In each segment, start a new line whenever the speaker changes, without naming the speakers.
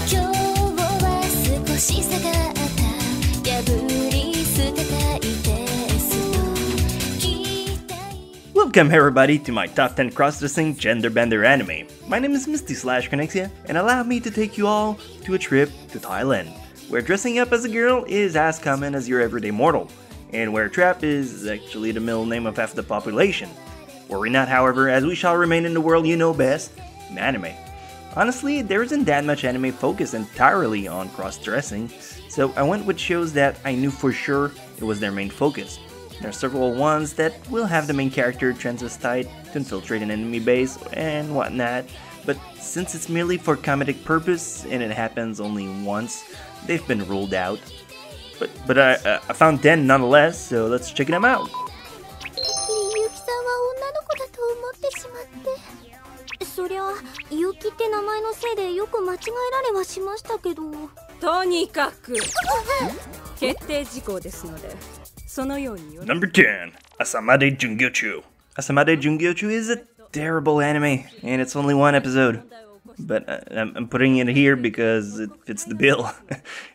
今日は少し下がった破り捨てたいテスト期待
Welcome everybody to my top 10 cross-dressing gender bender anime. My name is Misty/Connexia, and allow me to take you all to a trip to Thailand, where dressing up as a girl is as common as your everyday mortal, and where trap is actually the middle name of half the population. Worry not, however, as we shall remain in the world you know best, anime. Honestly, there isn't that much anime focused entirely on cross-dressing, so I went with shows that I knew for sure it was their main focus. There are several ones that will have the main character transvestite to infiltrate an enemy base and whatnot, but since it's merely for comedic purpose and it happens only once, they've been ruled out. But I found 10 nonetheless, so let's check them out.
ゆきさんは女の子だと思ってしまってそりゃゆきって名前のせいでよく間違えられはしましたけど
とにかく決定事項ですのでそのように
Number 10, Asamade Jungyochu. Asamade Jungyochu is a terrible anime, and it's only one episode. But I'm putting it here because it fits the bill,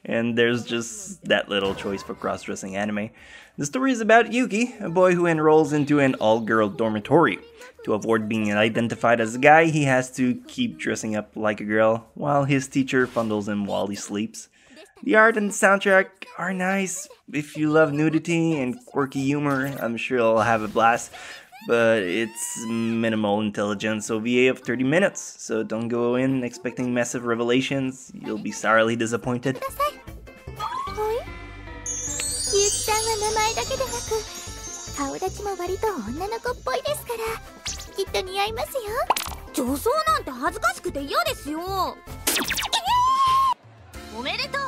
and there's just that little choice for cross-dressing anime. The story is about Yuki, a boy who enrolls into an all-girl dormitory. To avoid being identified as a guy, he has to keep dressing up like a girl, while his teacher fondles him while he sleeps. The art and the soundtrack are nice. If you love nudity and quirky humor, I'm sure you'll have a blast. But it's minimal intelligence OVA of 30 minutes, so don't go in expecting massive revelations. You'll be sorely disappointed.
ゆきさんは名前だけでなく顔立ちも割と女の子っぽいですからきっと似合いますよ女装なんて恥ずかしくて嫌ですよ
おめでとう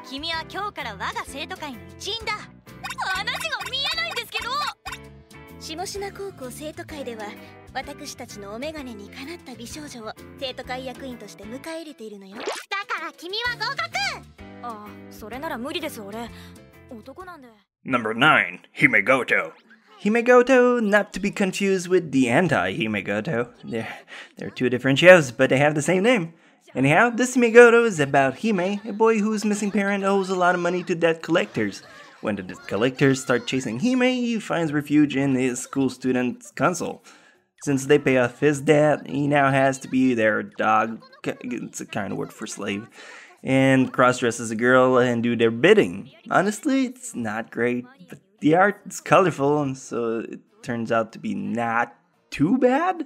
君は今日から我が生徒会の一員だ話が見えないんですけど下品高校生徒会では私たちのお眼鏡にかなった美少女を生徒会役員として迎え入れているのよだから君は合格ああそれなら無理です俺男なんで
Number 9, Himegoto. Himegoto, not to be confused with the anti-Himegoto. They're two different shows, but they have the same name. Anyhow, this Himegoto is about Hime, a boy whose missing parent owes a lot of money to debt collectors. When the debt collectors start chasing Hime, he finds refuge in his school student's console. Since they pay off his debt, he now has to be their dog, it's a kind of word for slave, and cross-dress as a girl and do their bidding. Honestly, it's not great, but the art is colorful, and so it turns out to be not too bad.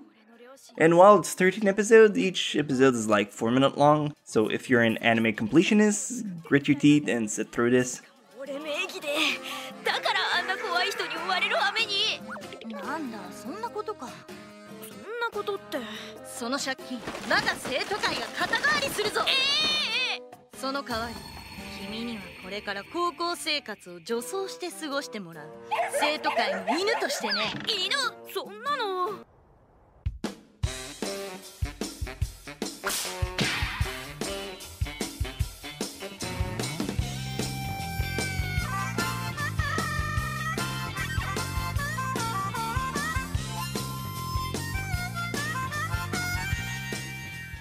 And while it's 13 episodes, each episode is like 4 minutes long, so if you're an anime completionist, grit your teeth and sit through this.
俺名義でだからあんな怖い人に追われる羽目になんだそんなことかそんなことってその借金我が生徒会が肩代わりするぞその代わり君にはこれから高校生活を女装して過ごしてもらう生徒会の犬としてね犬そんなの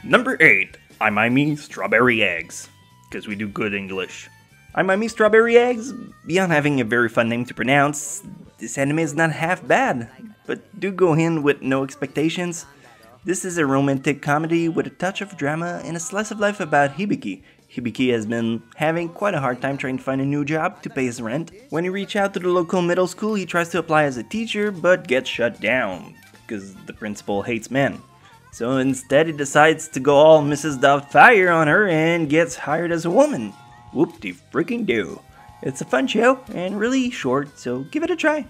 Number 8, Imaimi Strawberry Eggs, because we do good English. Imaimi Strawberry Eggs, beyond having a very fun name to pronounce, this anime is not half bad, but do go in with no expectations. This is a romantic comedy with a touch of drama and a slice of life about Hibiki. Hibiki has been having quite a hard time trying to find a new job to pay his rent. When he reaches out to the local middle school, he tries to apply as a teacher, but gets shut down, because the principal hates men. So instead he decides to go all Mrs. Doubtfire on her and gets hired as a woman. Whoop-de-freaking-do. It's a fun show and really short, so give it a try.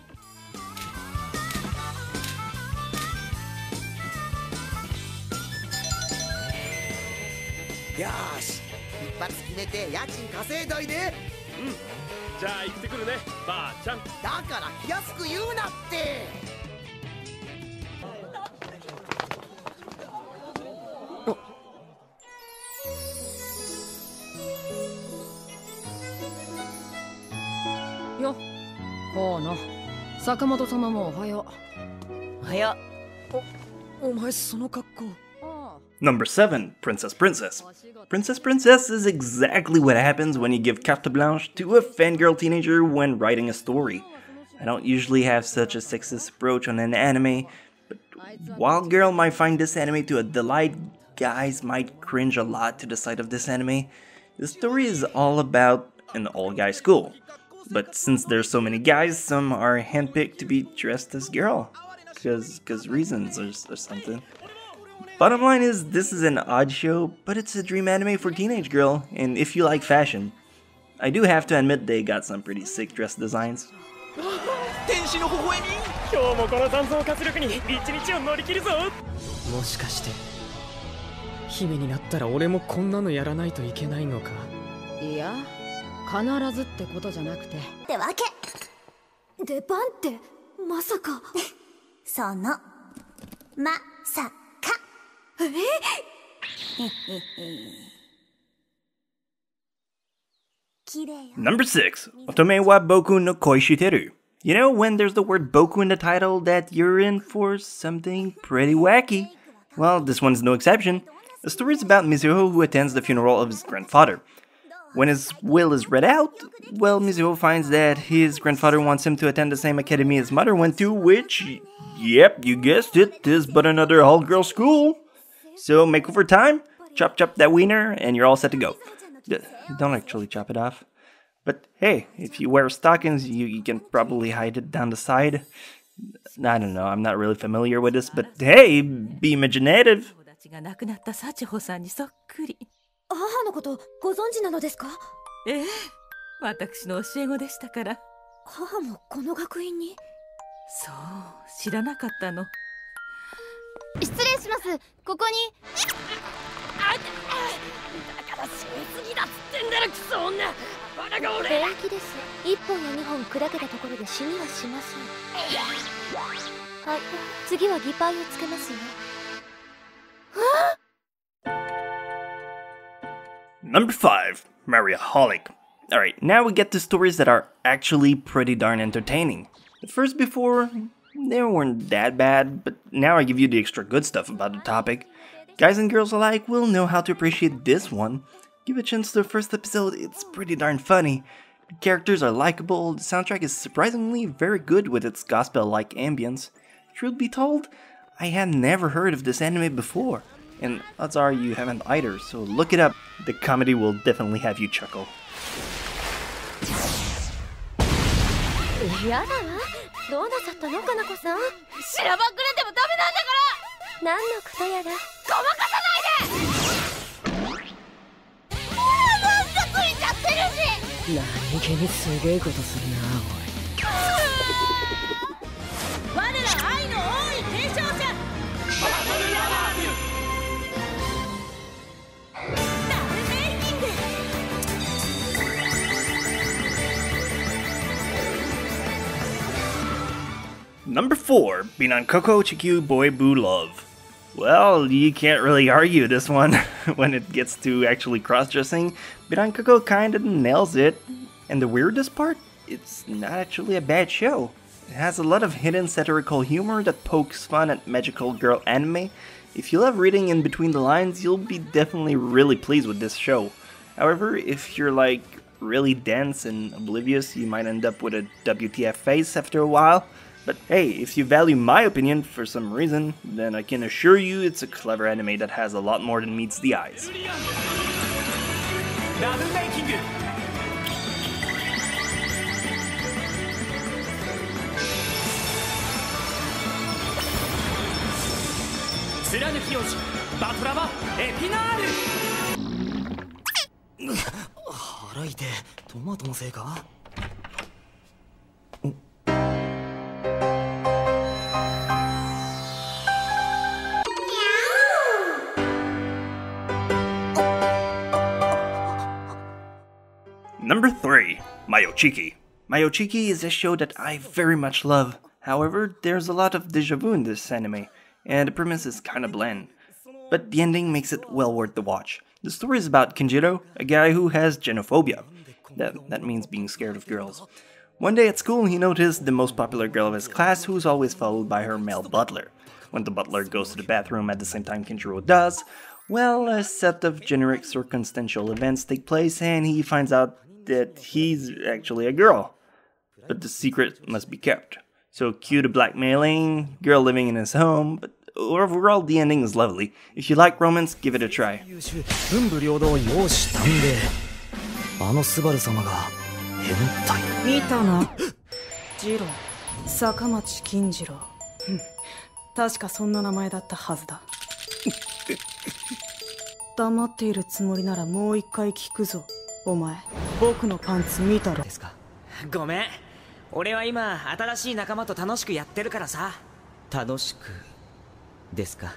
よーし一発決めて家賃稼いどいで
じゃあ行ってくるねばあちゃん
だから気安く言うなって
よ河野坂本様もおはよう。
はや
お前その格好。ああ
Number 7, Princess Princess. Princess Princess is exactly what happens when you give carte blanche to a fangirl teenager when writing a story. I don't usually have such a sexist approach on an anime, but while girl might find this anime to a delight, guys might cringe a lot to the sight of this anime. The story is all about an all-guy school, but since there's so many guys, some are handpicked to be dressed as girl, cause reasons or something. Bottom line is, this is an odd show, but it's a dream anime for teenage girl, and if you like fashion. I do have to admit they got some pretty sick dress designs.
天使の微笑み。
今日もこの残像活力に一日を乗り切るぞ。
もしかして姫になったら俺もこんなのやらないといけないのか。
いや、必ずってことじゃなくて。
ってわけ。出番ってまさか。そのまさか。
Number 6, Otome wa Boku no Koi Shiteru. You know, when there's the word Boku in the title, that you're in for something pretty wacky. Well, this one's no exception. The story is about Mizuho, who attends the funeral of his grandfather. When his will is read out, well, Mizuho finds that his grandfather wants him to attend the same academy his mother went to, which, yep, you guessed it, is but another all-girl school. So makeover time, chop that wiener, and you're all set to go. Don't actually chop it off. But hey, if you wear stockings, you can probably hide it down the side. I don't know, I'm not really familiar with this, but hey, be imaginative.
母のことご存知なのですか？
ええ、私の教え子でしたから。
母もこの学院に？
そう、知らなかったの。
失礼します。ここに。
だから死にすぎだっつってんだろ、クソ女。バカが俺。
平気です。1本や2本砕けたところで死にはしません。はい、次はギパイをつけますよ。
Number 5, Mariaholic. Alright, now we get to stories that are actually pretty darn entertaining. The first before, they weren't that bad, but now I give you the extra good stuff about the topic. Guys and girls alike will know how to appreciate this one. Give a chance to the first episode, it's pretty darn funny. The characters are likable, the soundtrack is surprisingly very good with its gospel-like ambience. Truth be told, I had never heard of this anime before. And odds are you haven't either, so look it up. The comedy will definitely have you chuckle.
やだわ。どうなさったの、かなこさん？
しらばっくれてもダメなんだから。
何のことやら。
ごまかさないで。なんかついちゃってるし。
何気にすげえことするな
我ら愛の王位継承者。
Number 4, Binankoko Chikyu Boy Boo Love. Well, you can't really argue this one. When it gets to actually cross-dressing, Binankoko kinda nails it. And the weirdest part? It's not actually a bad show. It has a lot of hidden satirical humor that pokes fun at magical girl anime. If you love reading in between the lines, you'll be definitely really pleased with this show. However, if you're like really dense and oblivious, you might end up with a WTF face after a while. But hey, if you value my opinion for some reason, then I can assure you it's a clever anime that has a lot more than meets the eyes. Number 3, Mayochiki. Mayochiki is a show that I very much love. However, there's a lot of deja vu in this anime, and the premise is kinda bland. But the ending makes it well worth the watch. The story is about Kenjiro, a guy who has genophobia. That means being scared of girls. One day at school, he noticed the most popular girl of his class, who's always followed by her male butler. When the butler goes to the bathroom at the same time Kenjiro does, well, a set of generic circumstantial events take place and he finds out that he's actually a girl. But the secret must be kept. So cue the blackmailing, girl living in his home, but overall the ending is lovely. If you like romance, give it a try.
文武両道容姿端麗あのスバル様が変態
見たな次郎坂町金次郎確かそんな名前だったはずだ黙っているつもりならもう一回聞くぞお前僕のパンツ見たろ
ですかごめん俺は今新しい仲間と楽しくやってるからさ楽しくですか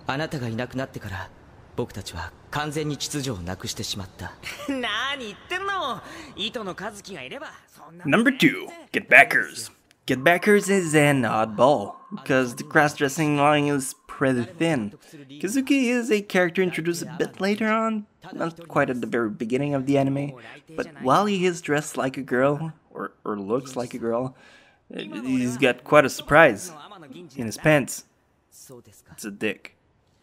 あなたがいなくなってから僕たちは完全に秩序をなくしてしまった何言ってんの糸の和樹がいればそんな
Number 2, Get Backers. Get Backers is an oddball, because the cross-dressing line is pretty thin. Kazuki is a character introduced a bit later on, not quite at the very beginning of the anime, but while he is dressed like a girl, or looks like a girl, he's got quite a surprise in his pants. It's a dick.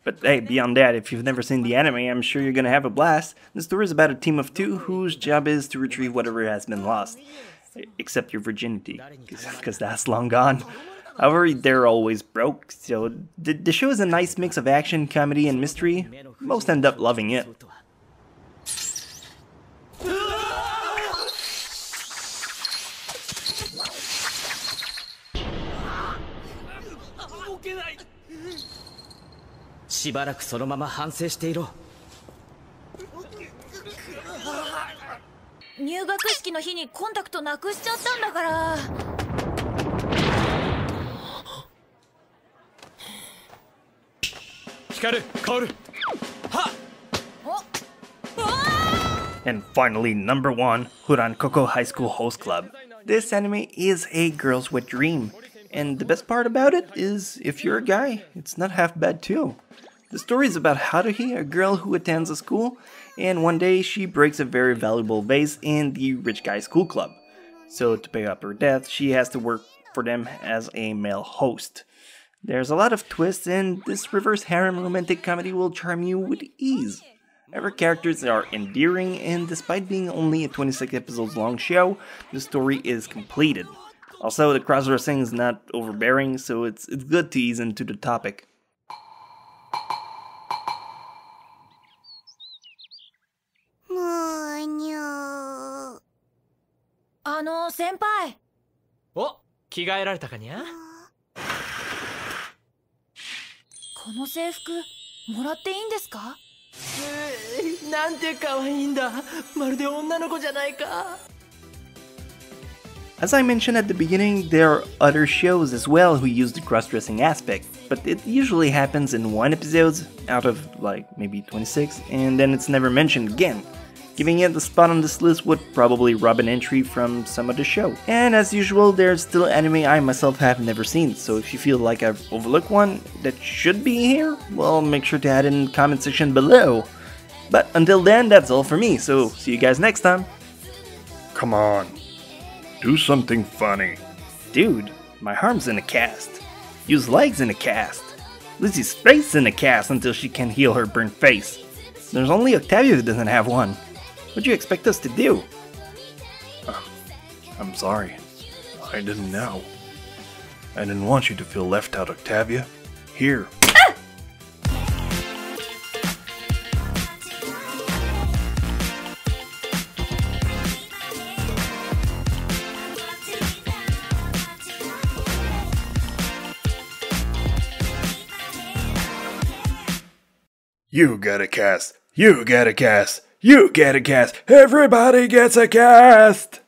But hey, beyond that, if you've never seen the anime, I'm sure you're gonna have a blast. The story is about a team of 2 whose job is to retrieve whatever has been lost. Except your virginity, because that's long gone. However, they're always broke, so the show is a nice mix of action, comedy, and mystery. Most end up loving it.
"入学式の日にコンタクトなくしちゃったんだから」
光カオルはっ
And finally, number 1, Hurankoko High School Host Club. This anime is a girl's wet dream, and the best part about it is, if you're a guy, it's not half bad too. The story is about Haruhi, a girl who attends a school, and one day she breaks a very valuable vase in the rich guy school club. So to pay up her debt, she has to work for them as a male host. There's a lot of twists, and this reverse harem romantic comedy will charm you with ease. Our characters are endearing, and despite being only a 26 episodes long show, the story is completed. Also, the cross-dressing is not overbearing, so it's good to ease into the topic.
"先輩
お着替えられたかにゃ
この制服もらっていいんですか?
なんて可愛いんだまるで女の子じゃないか
As I mentioned at the beginning, there are other shows as well who use the cross-dressing aspect, but it usually happens in 1 episode out of like maybe 26, and then it's never mentioned again. Giving it the spot on this list would probably rob an entry from some other show. And as usual, there's still anime I myself have never seen, so if you feel like I've overlooked one that should be here, well, make sure to add it in the comment section below. But until then, that's all for me, so see you guys next time.
Come on, do something funny.
Dude, my arm's in a cast. Use legs in a cast. Lizzie's face in a cast until she can heal her burnt face. There's only Octavia who doesn't have one. What do you expect us to do?
I'm sorry. I didn't know. I didn't want you to feel left out, Octavia. Here. You get a cast. You get a cast. You get a cast. Everybody gets a cast.